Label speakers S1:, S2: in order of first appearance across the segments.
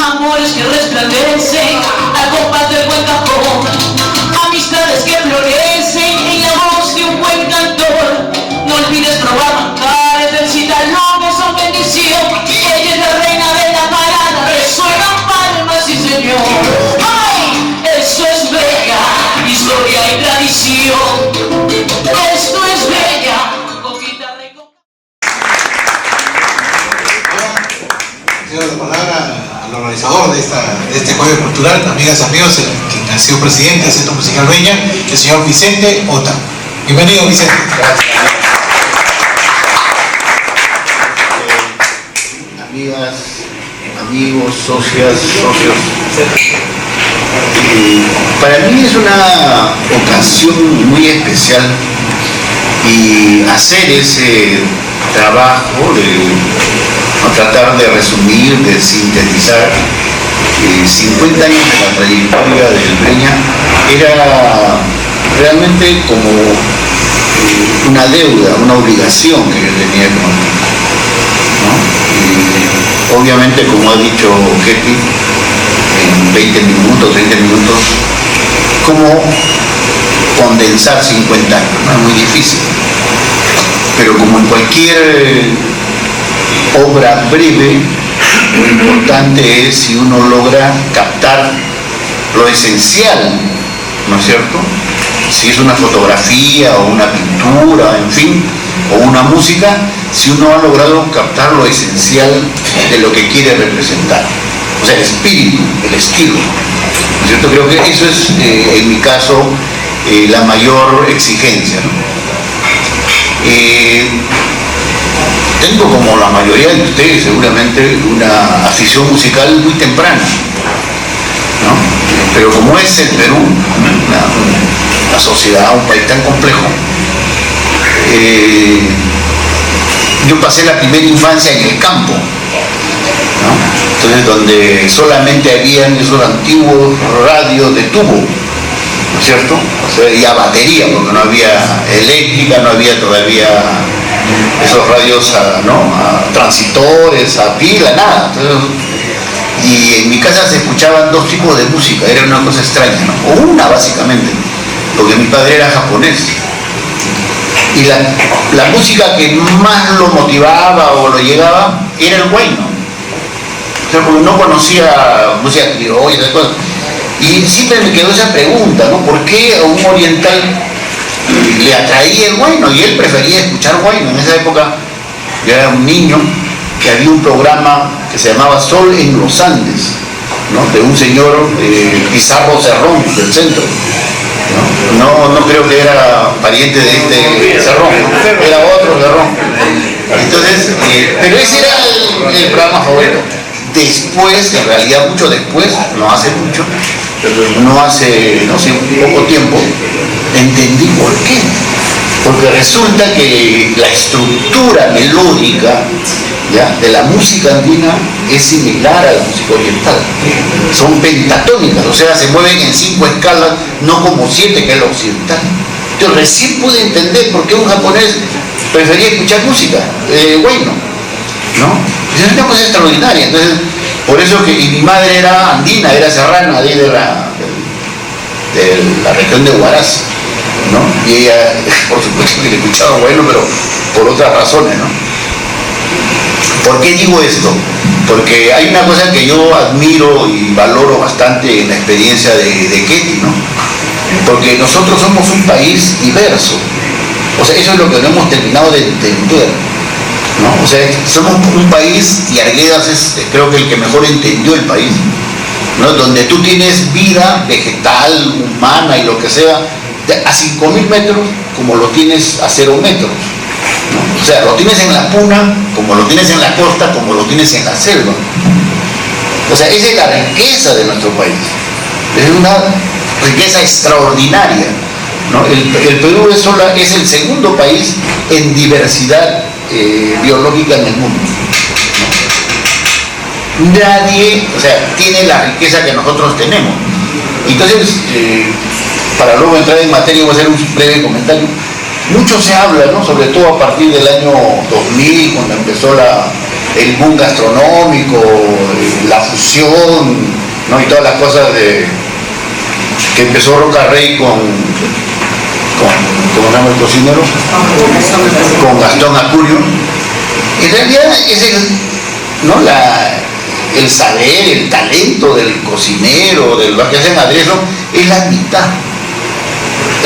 S1: amores que resplandecen al compás del buen cajón, amistades que florecen en la voz de un buen cantor. No olvides probar manjares del citalón, que son bendición. Ella es la reina de la parada, resuenan palmas, sí señor. ¡Ay! Eso es bella, historia y tradición. Esto es bella, coquita de coca.
S2: Cedo la palabra al organizador de este jueves cultural, amigas y amigos, quien ha sido presidente del Centro Musical Breña, el señor Vicente Ota. Bienvenido, Vicente.
S3: Gracias. Amigas, amigos, socios. Para mí es una ocasión muy especial y hacer ese trabajo de tratar de resumir, de sintetizar 50 años de la trayectoria del Breña era realmente como una deuda, una obligación que yo tenía con él, ¿no? Obviamente, como ha dicho Ketty, en 20 minutos, 30 minutos, cómo condensar 50 años, ¿no? Es muy difícil, pero como en cualquier obra breve, lo importante es si uno logra captar lo esencial, ¿no es cierto? Si es una fotografía o una pintura, en fin, o una música, si uno ha logrado captar lo esencial de lo que quiere representar, o sea, el espíritu, el estilo, ¿no es cierto? Creo que eso es, en mi caso, la mayor exigencia, ¿no? Tengo, como la mayoría de ustedes seguramente, una afición musical muy temprana, ¿no? Pero como es el Perú, una sociedad, un país tan complejo, yo pasé la primera infancia en el campo, ¿no? Entonces, donde solamente habían esos antiguos radios de tubo, ¿no es cierto? O sea, y a batería, porque no había eléctrica, no había todavía esos radios a transitores, a pila, nada. Entonces, y en mi casa se escuchaban dos tipos de música, era una cosa extraña, ¿no? O una, básicamente, porque mi padre era japonés. Y la música que más lo motivaba o lo llegaba era el huayno. O sea, porque no conocía música criolla y esas cosas. Y siempre me quedó esa pregunta, ¿no? ¿Por qué a un oriental le atraía el huayno? Y él prefería escuchar huayno. En esa época yo era un niño, que había un programa que se llamaba Sol en los Andes, ¿no? De un señor Pizarro Cerrón, del centro, ¿no? No creo que era pariente de este Cerrón, era otro Cerrón. Entonces, pero ese era el programa favorito. Después, en realidad mucho después, no hace mucho, no hace poco tiempo, entendí por qué. Porque resulta que la estructura melódica, ¿ya?, de la música andina es similar a la música oriental. Son pentatónicas, o sea, se mueven en 5 escalas, no como 7 que es la occidental. Entonces recién pude entender por qué un japonés prefería escuchar música, huayno, ¿no? Es una cosa extraordinaria. Entonces, por eso que, y mi madre era andina, era serrana, de la región de Huaraz, ¿no? Y ella, por supuesto que le escuchaba bueno, pero por otras razones, ¿no? ¿Por qué digo esto? Porque hay una cosa que yo admiro y valoro bastante en la experiencia de Ketty, ¿no? Porque nosotros somos un país diverso. O sea, eso es lo que no hemos terminado de entender, ¿no? O sea, somos un país, y Arguedas es, creo que el que mejor entendió el país, ¿no? Donde tú tienes vida vegetal, humana y lo que sea, a 5.000 metros como lo tienes a 0 metros, ¿no? O sea, lo tienes en la puna, como lo tienes en la costa, como lo tienes en la selva. O sea, esa es la riqueza de nuestro país. Es una riqueza extraordinaria, ¿no? El Perú es el segundo país en diversidad biológica en el mundo, ¿no? Nadie, o sea, tiene la riqueza que nosotros tenemos. Entonces, para luego entrar en materia, voy a hacer un breve comentario. Mucho se habla, ¿no?, sobre todo a partir del año 2000, cuando empezó el boom gastronómico, la fusión, ¿no? Y todas las cosas que empezó Roca Rey con ¿cómo se llama el cocinero? Con Gastón Acurio. En realidad es el saber, el talento del cocinero, de lo que hace en aderezo, es la mitad.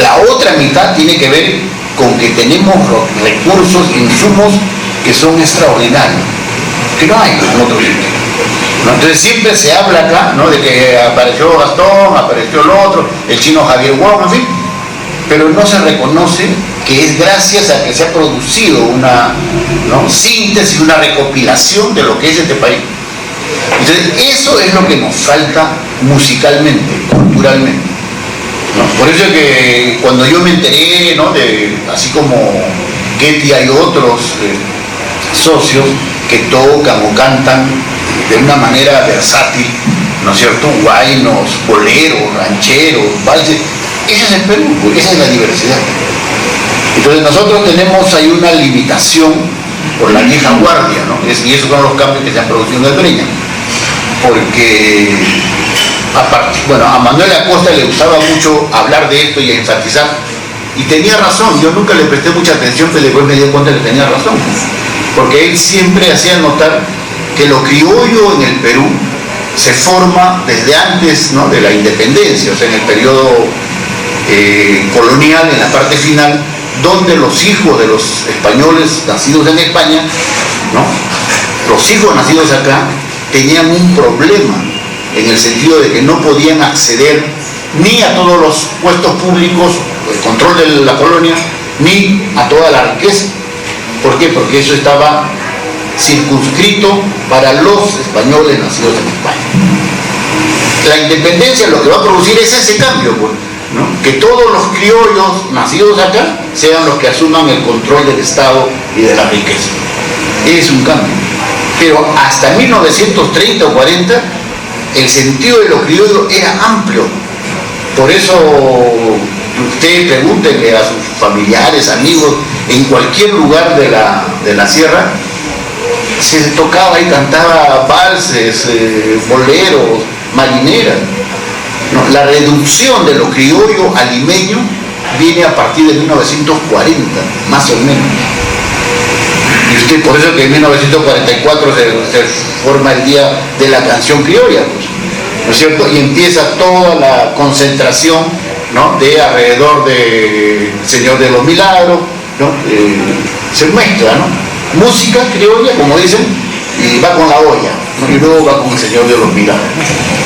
S3: La otra mitad tiene que ver con que tenemos recursos, insumos que son extraordinarios, que no hay en otros sitios, ¿no? Entonces siempre se habla acá, ¿no?, de que apareció Gastón, apareció el otro, el chino Javier Wong, en fin, pero no se reconoce que es gracias a que se ha producido una, ¿no?, síntesis, una recopilación de lo que es este país. Entonces eso es lo que nos falta musicalmente, culturalmente, ¿no? Por eso es que cuando yo me enteré, ¿no?, de, así como Ketty, hay otros socios que tocan o cantan de una manera versátil, ¿no es cierto?, guaynos, boleros, rancheros, valses. Ese es el Perú, esa es la diversidad. Entonces nosotros tenemos ahí una limitación por la vieja guardia, ¿no? Y esos son los cambios que se han producido en el Breña. Porque a Manuel Acosta le gustaba mucho hablar de esto y enfatizar, y tenía razón. Yo nunca le presté mucha atención, pero después me di cuenta que tenía razón, porque él siempre hacía notar que lo criollo en el Perú se forma desde antes, ¿no?, de la independencia, o sea, en el periodo colonial, en la parte final, donde los hijos de los españoles nacidos en España, ¿no?, los hijos nacidos acá, tenían un problema en el sentido de que no podían acceder ni a todos los puestos públicos, el control de la colonia, ni a toda la riqueza. ¿Por qué? Porque eso estaba circunscrito para los españoles nacidos en España. La independencia lo que va a producir es ese cambio, pues, ¿no?, que todos los criollos nacidos acá sean los que asuman el control del Estado y de la riqueza. Es un cambio. Pero hasta 1930 o 40 el sentido de los criollos era amplio. Por eso ustedes pregúntenle a sus familiares, amigos, en cualquier lugar de la sierra, se tocaba y cantaba valses, boleros, marineras, ¿no? La reducción de lo criollo al limeño viene a partir de 1940, más o menos. Y usted, por eso que en 1944 se forma el Día de la Canción Criolla, pues, ¿no es cierto? Y empieza toda la concentración, ¿no?, de alrededor del Señor de los Milagros, ¿no? Se mezcla, ¿no?, música criolla, como dicen, y va con la olla, ¿no?, y luego va con el Señor de los Milagros.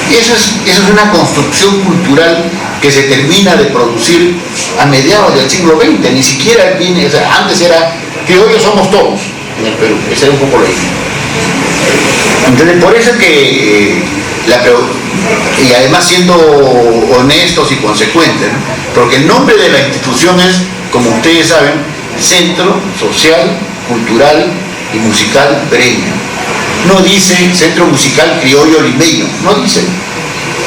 S3: Y eso es una construcción cultural que se termina de producir a mediados del siglo XX, ni siquiera viene, o sea, antes era criollos somos todos en el Perú, esa era un poco la idea. Entonces, por eso es que y además siendo honestos y consecuentes, ¿no?, porque el nombre de la institución es, como ustedes saben, Centro Social, Cultural y Musical Breña. No dice Centro Musical Criollo Limeño, no dice.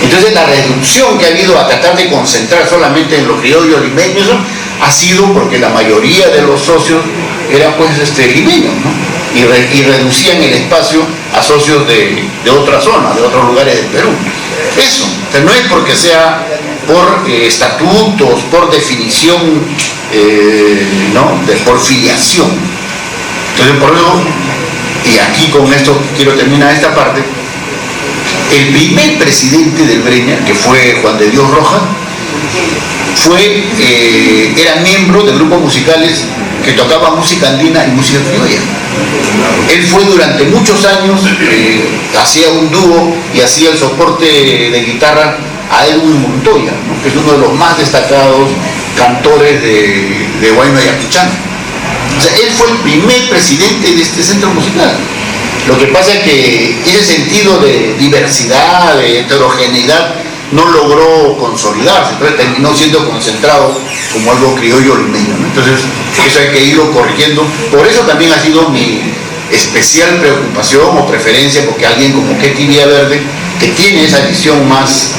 S3: Entonces la reducción que ha habido a tratar de concentrar solamente en los criollos limeños ha sido porque la mayoría de los socios eran pues limeños, ¿no?, y reducían el espacio a socios de otras zonas, de otros lugares del Perú. Eso, pero no es porque sea por estatutos, por definición, ¿no?, por filiación. Entonces, por eso, y aquí con esto quiero terminar esta parte, el primer presidente del Breña, que fue Juan de Dios Rojas, era miembro de grupos musicales que tocaban música andina y música criolla. Él fue durante muchos años, hacía un dúo y hacía el soporte de guitarra a Edwin Montoya, ¿no?, que es uno de los más destacados cantores de Huayno Ayacuchano. O sea, él fue el primer presidente de este centro musical. Lo que pasa es que ese sentido de diversidad, de heterogeneidad, no logró consolidarse, entonces terminó siendo concentrado como algo criollo limeño, ¿no? Entonces eso hay que irlo corrigiendo. Por eso también ha sido mi especial preocupación o preferencia, porque alguien como Ketty Villaverde, que tiene esa visión más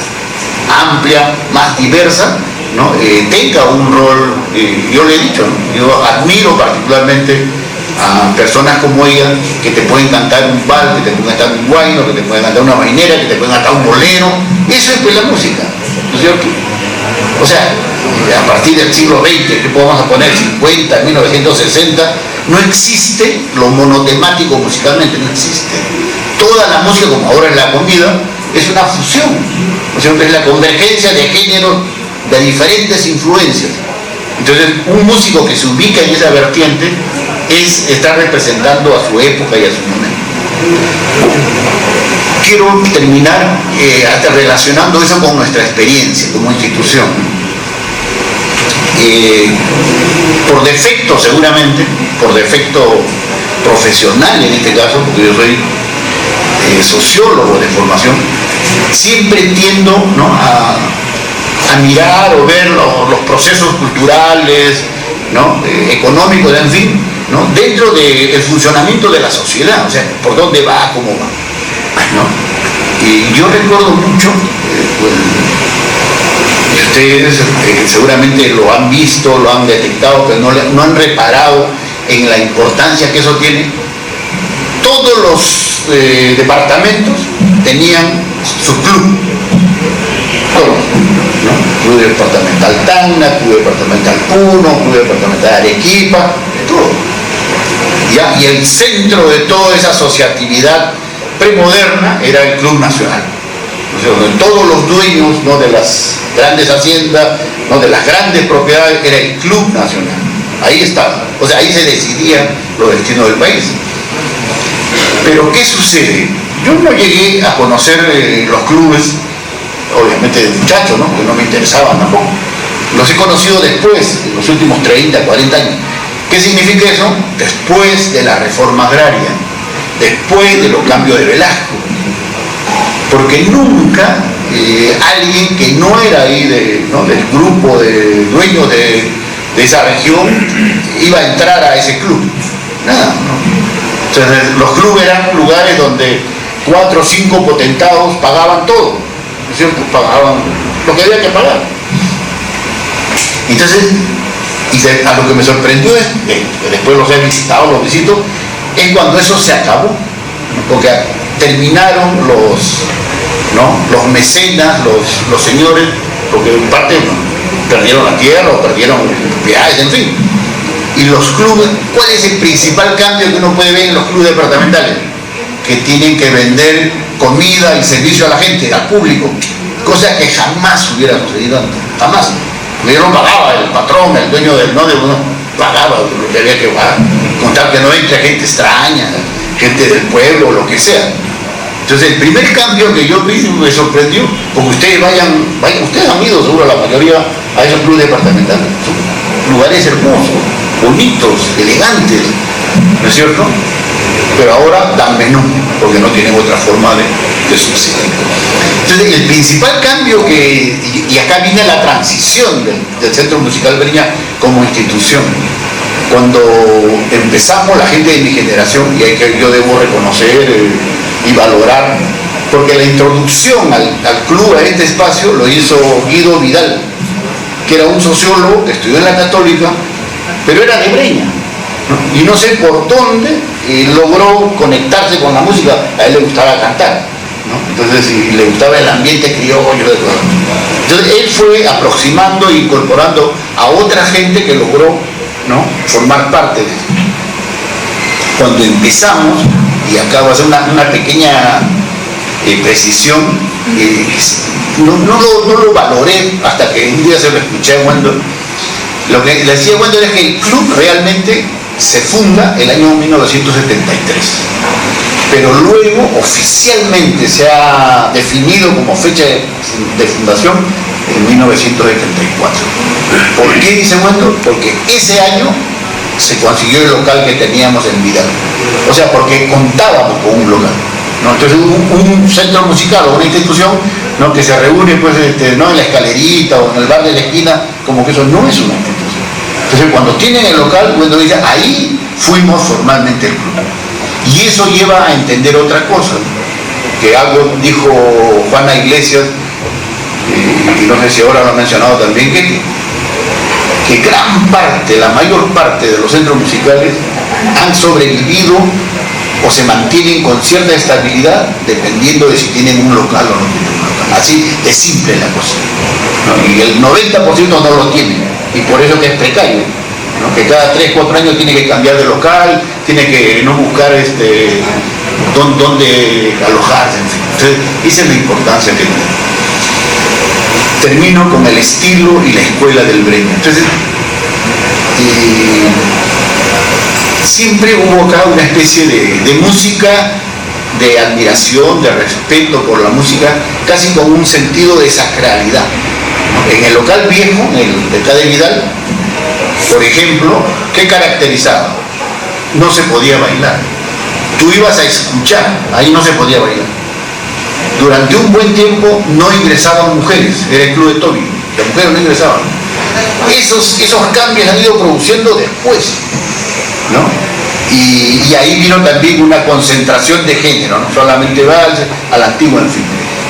S3: amplia, más diversa, ¿no?, tenga un rol, yo le he dicho, ¿no?, yo admiro particularmente a personas como ella que te pueden cantar un vals, que te pueden cantar un guayno, que te pueden cantar una vainera, que te pueden cantar un bolero. Eso es pues la música, ¿no es cierto? O sea, a partir del siglo XX, que podemos poner 50, 1960, no existe lo monotemático musicalmente, no existe. Toda la música, como ahora en la comida, es una fusión, ¿no es cierto? Es la convergencia de géneros de diferentes influencias. Entonces, un músico que se ubica en esa vertiente está representando a su época y a su momento. Quiero terminar hasta relacionando eso con nuestra experiencia como institución. Por defecto, seguramente, por defecto profesional en este caso, porque yo soy sociólogo de formación, siempre tiendo, ¿no?, a mirar o ver los procesos culturales, ¿no?, económicos, en fin, ¿no?, dentro del funcionamiento de la sociedad, o sea, por dónde va, cómo va, ¿no? Y yo recuerdo mucho, ustedes seguramente lo han visto, lo han detectado, pero no han reparado en la importancia que eso tiene. Todos los departamentos tenían su club, todos, ¿no? Club departamental Tacna, club departamental Puno, club departamental Arequipa, todo. ¿Ya? Y el centro de toda esa asociatividad premoderna era el Club Nacional. O sea, donde todos los dueños, ¿no?, de las grandes haciendas, ¿no?, de las grandes propiedades, era el Club Nacional. Ahí estaba. O sea, ahí se decidían los destinos del país. Pero ¿qué sucede? Yo no llegué a conocer los clubes, obviamente de muchacho, ¿no?, porque no me interesaban tampoco. Los he conocido después, en los últimos 30, 40 años. ¿Qué significa eso? Después de la reforma agraria, después de los cambios de Velasco. Porque nunca alguien que no era ahí ¿no?, del grupo de dueños de esa región iba a entrar a ese club. Nada, ¿no? Entonces, los clubes eran lugares donde 4 o 5 potentados pagaban todo, ¿no es cierto? Pagaban lo que había que pagar. Entonces, a lo que me sorprendió es, después los he visitado, los visito, es cuando eso se acabó, ¿no? Porque terminaron los mecenas, los señores, porque en parte perdieron la tierra o perdieron propiedades, en fin. Y los clubes, ¿cuál es el principal cambio que uno puede ver en los clubes departamentales? Que tienen que vender comida y servicio a la gente, al público, cosa que jamás hubiera sucedido antes, jamás. Porque no pagaba el patrón, el dueño del no pagaba lo que había que pagar, contar que no entre gente extraña, gente del pueblo, lo que sea. Entonces, el primer cambio que yo vi me sorprendió, porque ustedes ustedes han ido seguro la mayoría a esos clubes departamentales, son lugares hermosos, bonitos, elegantes, ¿no es cierto? Pero ahora dan menú, porque no tienen otra forma de subsistir. Entonces, el principal cambio y acá viene la transición del Centro Musical Breña como institución. Cuando empezamos, la gente de mi generación, y hay que yo debo reconocer y valorar, porque la introducción al club, a este espacio, lo hizo Guido Vidal, que era un sociólogo que estudió en la Católica, pero era de Breña, ¿no? Y no sé por dónde logró conectarse con la música. A él le gustaba cantar, ¿no? Entonces, le gustaba el ambiente criollo de todo. Entonces, él fue aproximando e incorporando a otra gente que logró, ¿no?, formar parte de esto. Cuando empezamos, y acá voy a hacer una pequeña precisión, no lo valoré hasta que un día se lo escuché a Wendell. Lo que le decía Wendell es que el club realmente se funda el año 1973, pero luego oficialmente se ha definido como fecha de fundación en 1974. ¿Por qué dice Wendell? Porque ese año se consiguió el local que teníamos en Vidal. O sea, porque contábamos con un local, ¿no? Entonces, un centro musical o una institución, ¿no?, que se reúne pues, ¿no?, en la escalerita o en el bar de la esquina, como que eso no es una institución. Entonces, cuando tienen el local, cuando dicen, ahí fuimos formalmente el club. Y eso lleva a entender otra cosa, que algo dijo Juana Iglesias, y no sé si ahora lo ha mencionado también, que gran parte, la mayor parte de los centros musicales han sobrevivido o se mantienen con cierta estabilidad dependiendo de si tienen un local o no tienen un local. Así de simple la cosa, ¿no? Y el 90% no lo tienen, y por eso que es precario, ¿no? Que cada 3, 4 años tiene que cambiar de local, tiene que no buscar dónde alojarse, en fin. Entonces, esa es la importancia que tiene. Termino con el estilo y la escuela del Breña. Entonces, siempre hubo acá una especie de música, de admiración, de respeto por la música, casi con un sentido de sacralidad, ¿no? En el local viejo, en el de Cade Vidal, por ejemplo, ¿qué caracterizaba? No se podía bailar. Tú ibas a escuchar, ahí no se podía bailar. Durante un buen tiempo no ingresaban mujeres, era el club de Toby, las mujeres no ingresaban. Esos cambios han ido produciendo después, ¿no? Y ahí vino también una concentración de género, no solamente vals, a la antigua, en fin.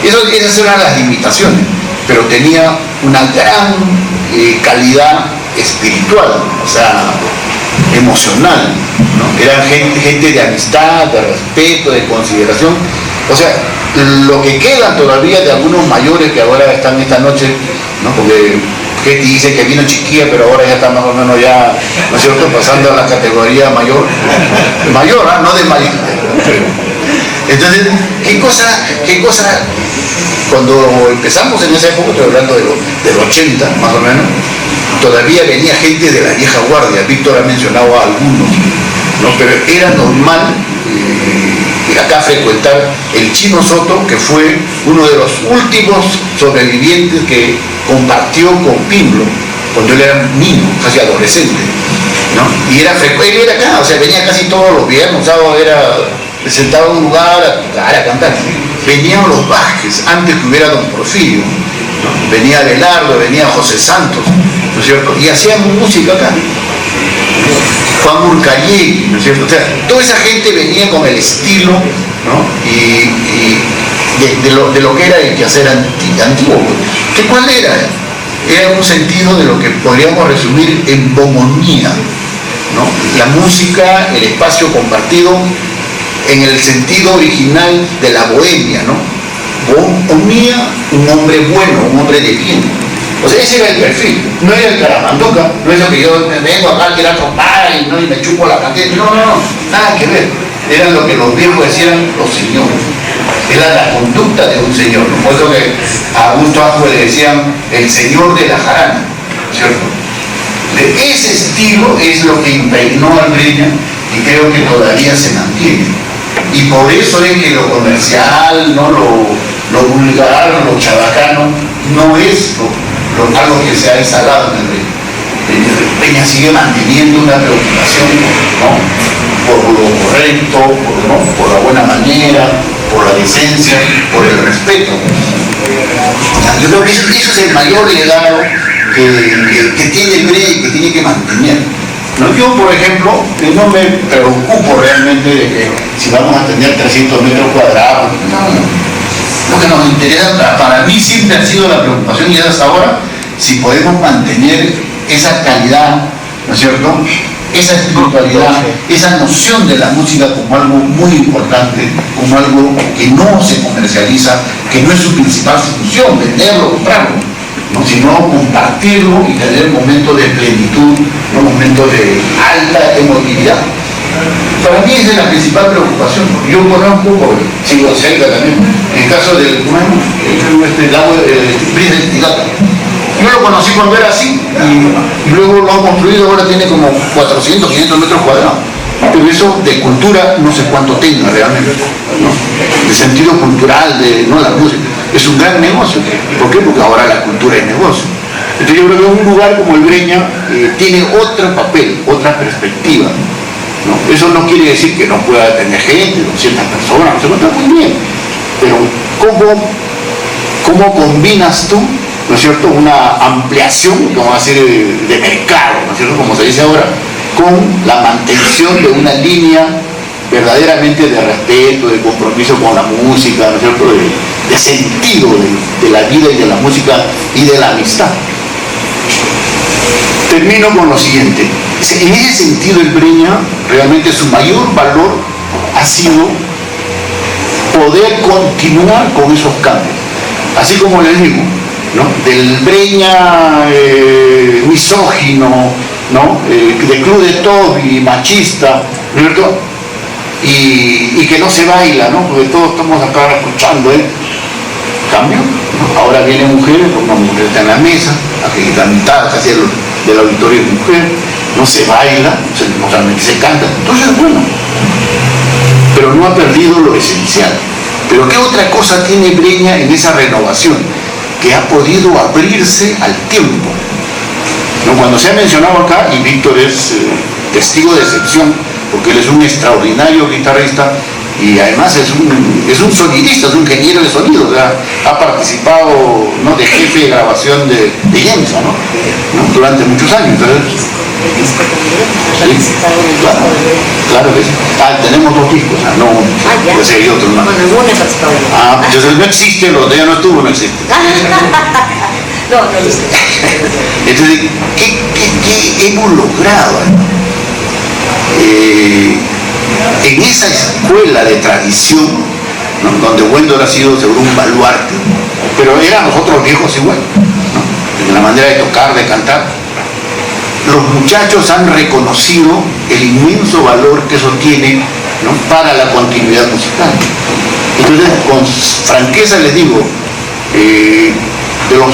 S3: Esas eran las limitaciones, pero tenía una gran calidad espiritual, o sea, emocional, ¿no? Eran gente de amistad, de respeto, de consideración. O sea, lo que quedan todavía de algunos mayores que ahora están esta noche, ¿no? Porque Ketty dice que vino chiquilla, pero ahora ya está más o menos ya, ¿no es cierto?, pasando a la categoría mayor, ¿ah? No de mayor. Entonces, ¿qué cosa, cuando empezamos en esa época, estoy hablando del 80 más o menos, todavía venía gente de la vieja guardia, Víctor ha mencionado a algunos, ¿no? Pero era normal acá frecuentar el Chino Soto, que fue uno de los últimos sobrevivientes que compartió con Pimblo cuando él era niño, casi adolescente, ¿no? Y él era acá, o sea, venía casi todos los viernes, sábado era sentado en un lugar a tocar, a cantar. Venían los Vázquez, antes que hubiera Don Porfirio, ¿no? Venía Abelardo, venía José Santos, ¿no es cierto? Y hacían música acá. Juan Urcayegui, ¿no es cierto? O sea, toda esa gente venía con el estilo, ¿no? Y de lo que era el quehacer antiguo. ¿Cuál era? Era un sentido de lo que podríamos resumir en bomonía, ¿no? La música, el espacio compartido en el sentido original de la bohemia, ¿no? Bohemia, un hombre bueno, un hombre de bien. O sea, ese era el perfil, no era el caramanduca, no es lo que yo me vengo acá a tirar trompada y me chupo la cantidad, no, nada que ver. Era lo que los viejos decían los señores, era la conducta de un señor, ¿no? Por eso que a Augusto Ajo le decían el señor de la jarana, ¿cierto? De ese estilo es lo que impregnó al Breña y creo que todavía se mantiene. Y por eso es que lo comercial, ¿no? lo vulgar, lo chabacano, no es algo que se ha instalado en el Breña. Breña sigue manteniendo una preocupación, ¿no? Por lo correcto, por la buena manera, por la decencia, por el respeto. Yo creo que eso es el mayor legado que tiene el Breña y que tiene que mantener. ¿No? Yo, por ejemplo, no me preocupo realmente de que si vamos a tener 300 metros cuadrados, no. Lo que nos interesa, para mí siempre ha sido la preocupación y hasta ahora, si podemos mantener esa calidad, ¿no es cierto?, esa espiritualidad, esa noción de la música como algo muy importante, como algo que no se comercializa, que no es su principal función, venderlo, comprarlo, ¿no? Sino compartirlo y tener momentos de plenitud, ¿no? Momentos de alta emotividad. Para mí esa es la principal preocupación. Yo conozco, porque sigo cerca también, en el caso del lago Brisa de Titicaca. Yo lo conocí cuando era así y luego lo han construido, ahora tiene como 400, 500 metros cuadrados. Pero eso de cultura no sé cuánto tenga realmente, ¿no? De sentido cultural, no la música. Es un gran negocio. ¿Por qué? Porque ahora la cultura es negocio. Entonces yo creo que un lugar como el Breña tiene otro papel, otra perspectiva, ¿no? Eso no quiere decir que no pueda tener gente, 200 personas, no se está muy bien. Pero ¿cómo combinas tú, ¿no es cierto?, una ampliación, vamos a decir, de mercado, ¿no es cierto?, como se dice ahora, con la mantención de una línea verdaderamente de respeto, de compromiso con la música, ¿no es cierto?, de sentido de la vida y de la música y de la amistad. termino con lo siguiente. En ese sentido, el Breña, realmente su mayor valor ha sido poder continuar con esos cambios. Así como les digo, ¿no? Del Breña misógino, ¿no? De club de Toby, machista, ¿cierto? Y que no se baila, ¿no? Porque todos estamos acá escuchando, cambio, ¿no? Ahora vienen mujeres, una mujer está en la mesa, aquí la mitad casi del auditorio es mujer, no se baila, no solamente se canta, entonces bueno, pero no ha perdido lo esencial. Pero ¿qué otra cosa tiene Breña en esa renovación? Que ha podido abrirse al tiempo, ¿no? Cuando se ha mencionado acá, y Víctor es testigo de excepción, porque él es un extraordinario guitarrista y además es un sonidista, es un ingeniero de sonido, o sea, ha participado, ¿no?, de jefe de grabación de Jensen, ¿no? Durante muchos años. Entonces, sí, claro que sí. Tenemos dos discos, no uno. Pues hay otro más.
S4: Bueno, alguno he participado.
S3: Entonces no existe, lo de ella no estuvo, no existe.
S4: No existe.
S3: Entonces, ¿qué hemos logrado? En esa escuela de tradición, ¿no?, donde Wendell ha sido seguro un baluarte, pero eran los otros viejos igual, ¿no?, en la manera de tocar, de cantar. Los muchachos han reconocido el inmenso valor que eso tiene, ¿no?, para la continuidad musical. Entonces, con franqueza les digo, de los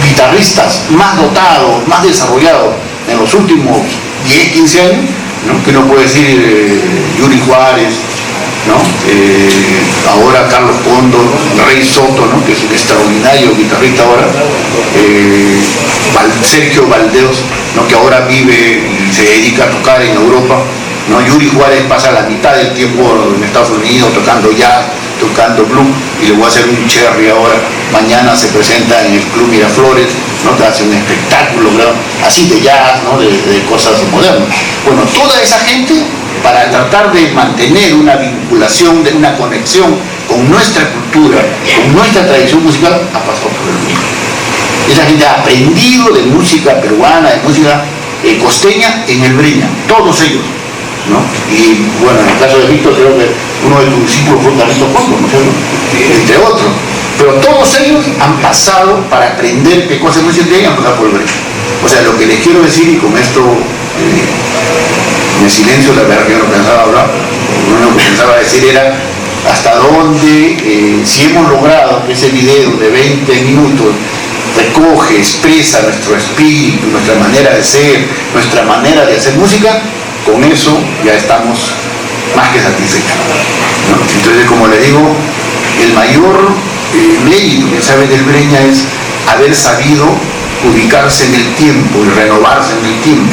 S3: guitarristas más dotados, más desarrollados en los últimos 10, 15 años, ¿no?, que no puede decir Yuri Juárez, ¿no?, ahora Carlos Cóndor, Rey Soto, ¿no?, que es un extraordinario guitarrista ahora, Sergio Valdeos, ¿no?, que ahora vive y se dedica a tocar en Europa, ¿no? Yuri Juárez pasa la mitad del tiempo en Estados Unidos tocando jazz, tocando blues, y le voy a hacer un cherry ahora. Mañana se presenta en el Club Miraflores, ¿no?, que hace un espectáculo, ¿no?, así de jazz, ¿no?, de cosas modernas. Bueno, toda esa gente, para tratar de mantener una vinculación, una conexión con nuestra cultura, con nuestra tradición musical, ha pasado por el mundo. Esa gente ha aprendido de música peruana, de música costeña en el Breña, todos ellos, ¿no? Y bueno, en el caso de Víctor, creo que uno de tus discípulos fue Carlitos Cóndor, ¿no es cierto?, entre otros. Pero todos ellos han pasado para aprender qué cosa es música y han pasado por el Breña. O sea, lo que les quiero decir, y con esto en el silencio, la verdad que yo no pensaba hablar, lo que pensaba decir era hasta dónde, si hemos logrado que ese video de 20 minutos recoge, expresa nuestro espíritu, nuestra manera de ser, nuestra manera de hacer música, con eso ya estamos más que satisfechos, ¿no? Entonces, como le digo, el mayor mérito que sabe del Breña es haber sabido ubicarse en el tiempo y renovarse en el tiempo,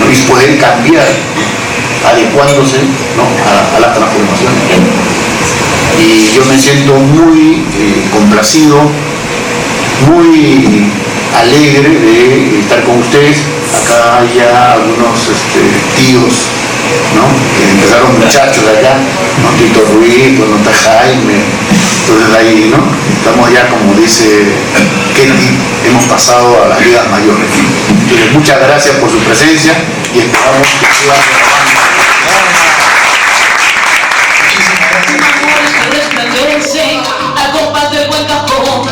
S3: ¿no?, y poder cambiar, adecuándose, ¿no?, a la transformación. Y yo me siento muy complacido, muy alegre de estar con ustedes. Acá hay ya algunos tíos, ¿no?, que empezaron muchachos de acá, ¿no?, Tito Ruiz, no está Jaime, entonces ahí, ¿no?, estamos ya, como dice Ketty, hemos pasado a las ligas mayores. Entonces, muchas gracias por su presencia y esperamos que sigan
S1: al compás del buen cajón,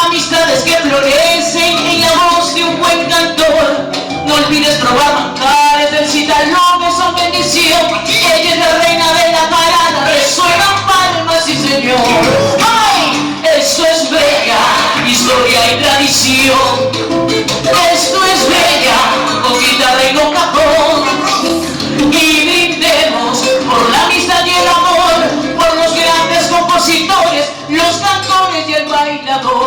S1: amistades que florecen en la voz de un buen cantor. No olvides probar manjares del citalón, que son bendición. Ella es la reina de la parada, resuenan palmas, sí señor. ¡Ay! Eso es bella historia y tradición. Esto es bella, con guitarra y con cajón. Y brindemos por la amistad y el amor, por los grandes compositores, los cantores y el bailador.